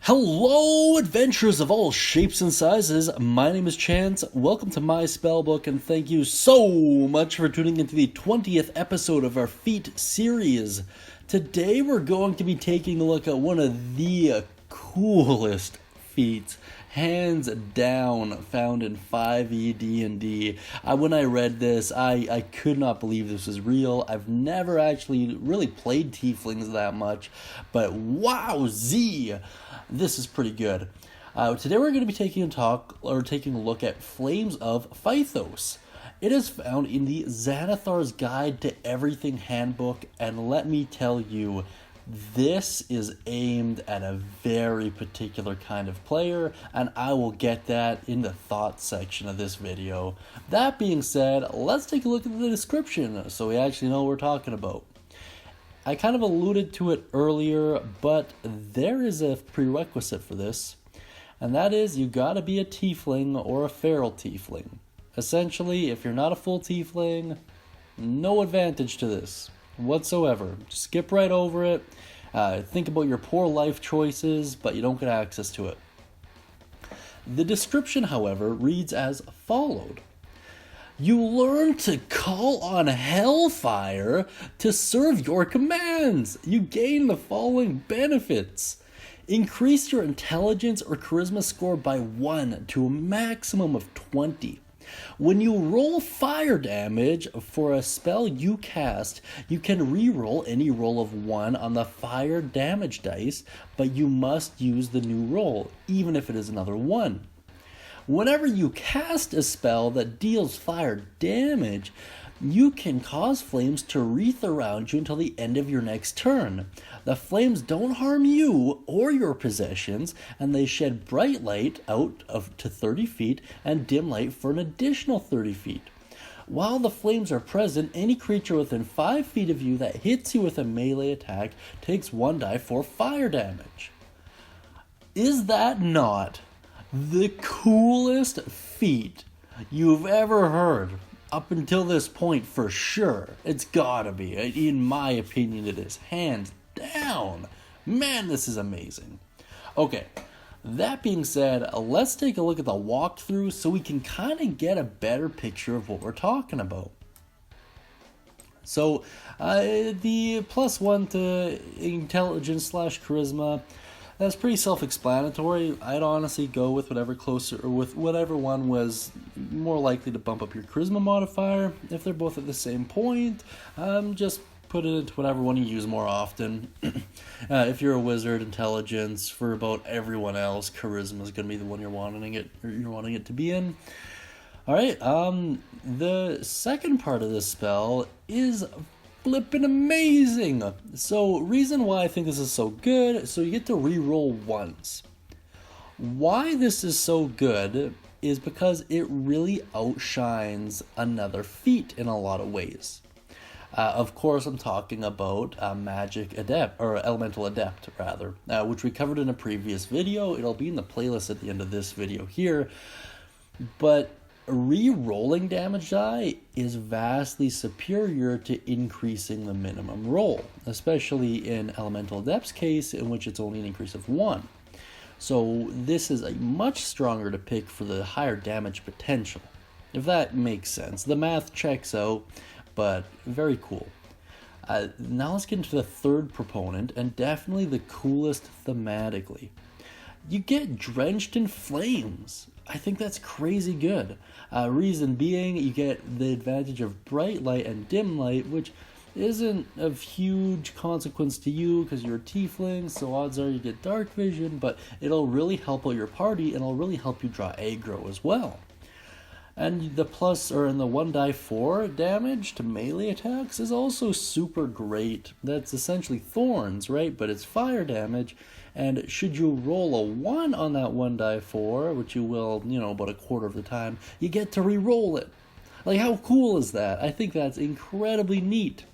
Hello, adventurers of all shapes and sizes. My name is Chance. Welcome to my Spellbook, and thank you so much for tuning into the 20th episode of our Feat series. Today we're going to be taking a look at one of the coolest feats, hands down, found in 5e D&D. When I read this, I could not believe this was real. I've never actually really played Tieflings that much, but wowzee! This is pretty good. Today we're going to be taking a look at Flames of Phlegethos. It is found in the Xanathar's Guide to Everything Handbook, and let me tell you, this is aimed at a very particular kind of player, and I will get that in the thoughts section of this video. That being said, let's take a look at the description so we actually know what we're talking about. I kind of alluded to it earlier, but there is a prerequisite for this, and that is you gotta be a tiefling or a feral tiefling. Essentially, if you're not a full tiefling, no advantage to this whatsoever. Just skip right over it. Think about your poor life choices, but you don't get access to it. The description, however, reads as followed. You learn to call on hellfire to serve your commands. You gain the following benefits. Increase your intelligence or charisma score by 1 to a maximum of 20. When you roll fire damage for a spell you cast, you can reroll any roll of 1 on the fire damage dice, but you must use the new roll, even if it is another 1. Whenever you cast a spell that deals fire damage, you can cause flames to wreathe around you until the end of your next turn. The flames don't harm you or your possessions, and they shed bright light out to 30 feet and dim light for an additional 30 feet. While the flames are present, any creature within 5 feet of you that hits you with a melee attack takes 1d4 for fire damage. Is that not the coolest feat you've ever heard up until this point? For sure, it's gotta be. In my opinion, it is, hands down. Man, this is amazing. Okay, that being said, let's take a look at the walkthrough so we can kind of get a better picture of what we're talking about. So, the +1 to intelligence / charisma, that's pretty self-explanatory. I'd honestly go with whatever one was more likely to bump up your charisma modifier. If they're both at the same point, just put it into whatever one you use more often. If you're a wizard, intelligence. For about everyone else, charisma is going to be the one you're wanting it to be in. All right. The second part of this spell is flippin' amazing. So, reason why I think this is so good, so you get to reroll once. Why this is so good is because it really outshines another feat in a lot of ways. Of course, I'm talking about Magic Adept, or Elemental Adept, rather, which we covered in a previous video. It'll be in the playlist at the end of this video here. But re-rolling damage die is vastly superior to increasing the minimum roll, especially in Elemental Adept's case, in which it's only an increase of 1. So this is a much stronger to pick for the higher damage potential, if that makes sense. The math checks out, but very cool. Now let's get into the third proponent, and definitely the coolest thematically. You get drenched in flames. I think that's crazy good. Reason being, you get the advantage of bright light and dim light, which isn't of huge consequence to you because you're a tiefling, so odds are you get dark vision, but it'll really help out your party and it'll really help you draw aggro as well. And the 1d4 damage to melee attacks is also super great. That's essentially thorns, right? But it's fire damage. And should you roll a 1 on that 1d4, which you will, about a quarter of the time, you get to re-roll it. Like, how cool is that? I think that's incredibly neat.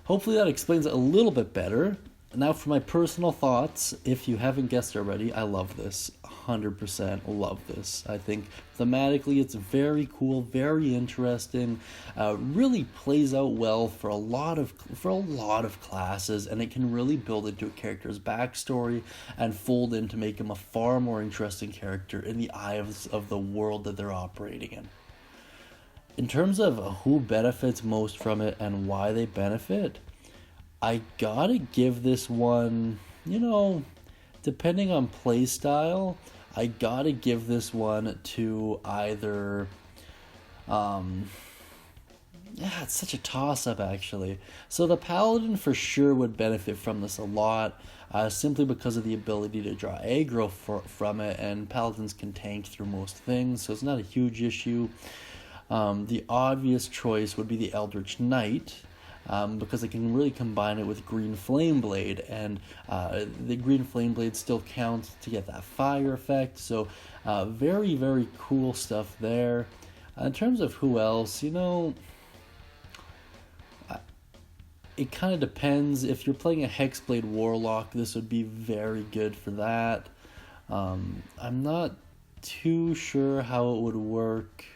Hopefully that explains it a little bit better. Now for my personal thoughts, if you haven't guessed already, I love this. 100% love this. I think thematically it's very cool, very interesting, really plays out well for a lot of classes, and it can really build into a character's backstory and fold in to make him a far more interesting character in the eye of the world that they're operating in. In terms of who benefits most from it and why they benefit, I gotta give this one, depending on playstyle, I gotta give this one to either, it's such a toss-up actually. So the Paladin for sure would benefit from this a lot, simply because of the ability to draw aggro from it, and Paladins can tank through most things, so it's not a huge issue. The obvious choice would be the Eldritch Knight, because I can really combine it with Green Flame Blade, and the Green Flame Blade still counts to get that fire effect, so very, very cool stuff there. In terms of who else, it kind of depends. If you're playing a Hexblade Warlock, this would be very good for that. I'm not too sure how it would work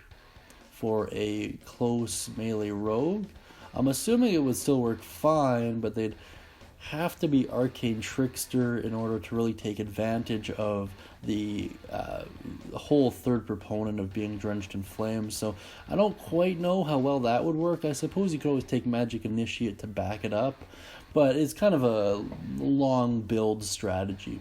for a close melee rogue. I'm assuming it would still work fine, but they'd have to be Arcane Trickster in order to really take advantage of the whole third proponent of being drenched in flames. So I don't quite know how well that would work. I suppose you could always take Magic Initiate to back it up, but it's kind of a long build strategy.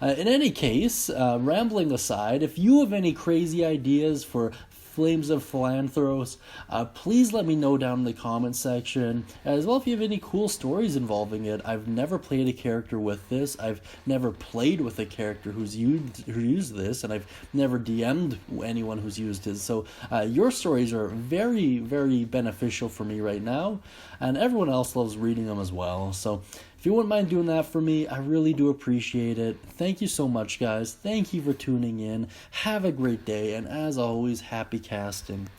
In any case, rambling aside, if you have any crazy ideas for Flames of Phlegethos, please let me know down in the comments section. As well, if you have any cool stories involving it. I've never played a character with this. I've never played with a character who used this, and I've never DM'd anyone who's used it. So your stories are very, very beneficial for me right now, and everyone else loves reading them as well. So if you wouldn't mind doing that for me, I really do appreciate it. Thank you so much, guys. Thank you for tuning in. Have a great day, and as always, happy casting.